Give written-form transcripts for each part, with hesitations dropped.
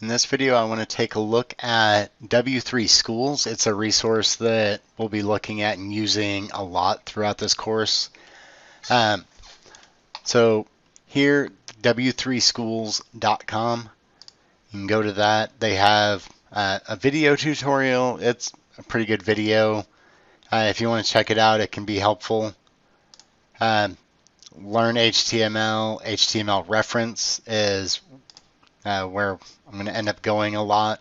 In this video, I want to take a look at W3Schools. It's a resource that we'll be looking at and using a lot throughout this course. Um, so here, W3Schools.com. You can go to that. They have a video tutorial. It's a pretty good video. If you want to check it out, it can be helpful. Learn HTML. HTML reference is where I'm going to end up going a lot.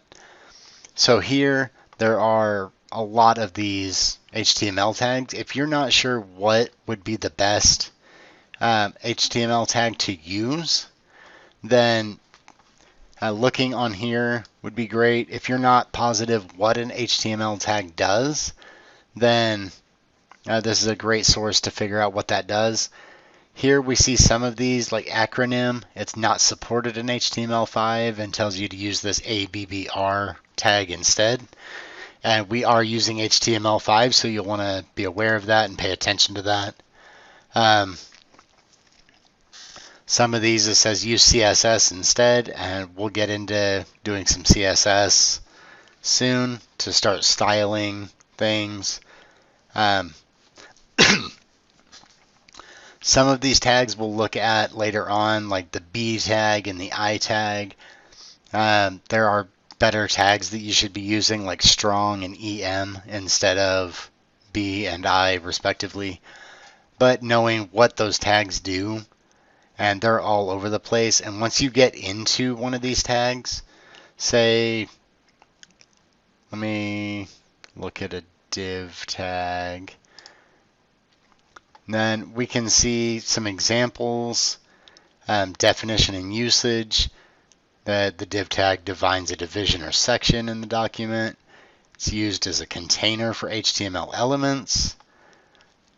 So here there are a lot of these HTML tags. If you're not sure what would be the best HTML tag to use, then looking on here would be great. If you're not positive what an HTML tag does, then this is a great source to figure out what that does. Here we see some of these, like acronym. It's not supported in HTML5 and tells you to use this ABBR tag instead. And we are using HTML5, so you'll want to be aware of that and pay attention to that. Some of these, it says use CSS instead, and we'll get into doing some CSS soon to start styling things. Some of these tags we'll look at later on, like the B tag and the I tag. There are better tags that you should be using, like strong and EM instead of B and I, respectively. But knowing what those tags do, and they're all over the place. And once you get into one of these tags, say, let me look at a div tag. Then we can see some examples, definition and usage, that the div tag defines a division or section in the document. It's used as a container for HTML elements.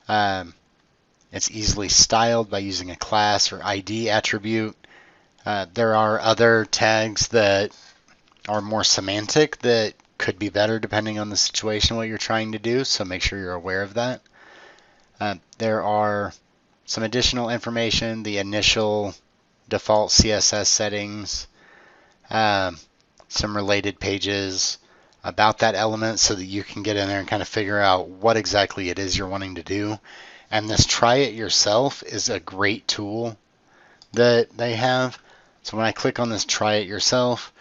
It's easily styled by using a class or ID attribute. There are other tags that are more semantic that could be better depending on the situation, what you're trying to do, so make sure you're aware of that. There are some additional information, the initial default CSS settings, some related pages about that element so that you can get in there and kind of figure out what exactly it is you're wanting to do. And this try it yourself is a great tool that they have. So when I click on this try it yourself,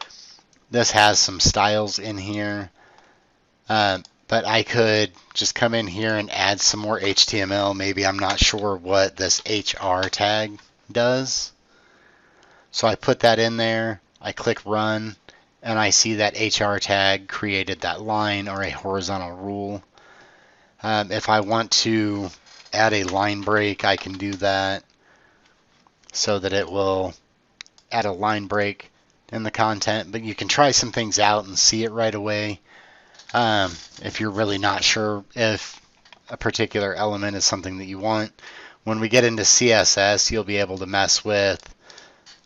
this has some styles in here. But I could just come in here and add some more HTML. Maybe I'm not sure what this HR tag does. So I put that in there, I click run, and I see that HR tag created that line or a horizontal rule. If I want to add a line break, I can do that so that it will add a line break in the content. But you can try some things out and see it right away. If you're really not sure if a particular element is something that you want. When we get into CSS, you'll be able to mess with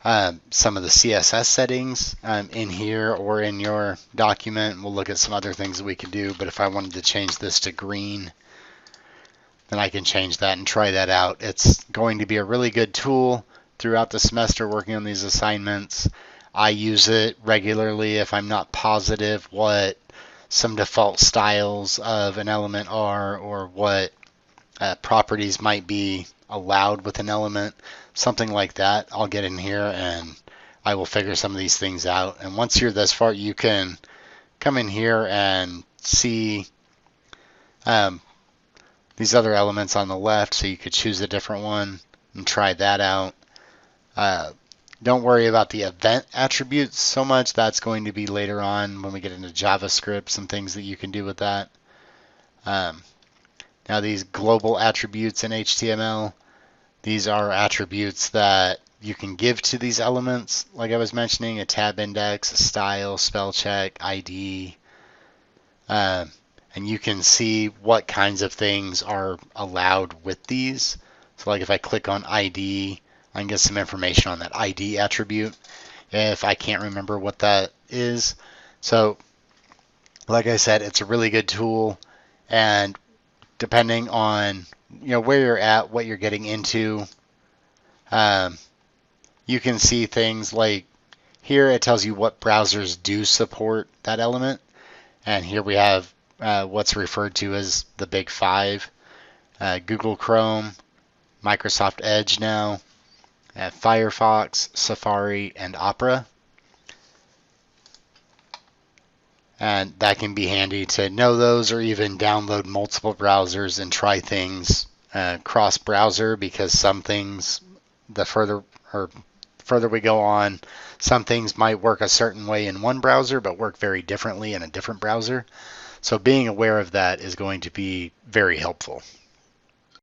some of the CSS settings in here or in your document. We'll look at some other things that we can do, but if I wanted to change this to green, then I can change that and try that out. It's going to be a really good tool throughout the semester working on these assignments. I use it regularly if I'm not positive what some default styles of an element are or what properties might be allowed with an element, something like that. I'll get in here and I will figure some of these things out. And once you're this far, you can come in here and see these other elements on the left, so you could choose a different one and try that out. Don't worry about the event attributes so much. That's going to be later on when we get into JavaScript, some things that you can do with that. Now these global attributes in HTML, these are attributes that you can give to these elements, like I was mentioning, a tab index, a style, spell check, ID, and you can see what kinds of things are allowed with these. So like if I click on ID, I can get some information on that ID attribute if I can't remember what that is. So like I said, it's a really good tool, and depending on where you're at, what you're getting into, you can see things like Here it tells you what browsers do support that element. And here we have what's referred to as the big five. Google Chrome, Microsoft Edge now, Firefox, Safari, and Opera. And that can be handy to know those, or even download multiple browsers and try things cross-browser, because some things, the further we go on, some things might work a certain way in one browser but work very differently in a different browser. So being aware of that is going to be very helpful.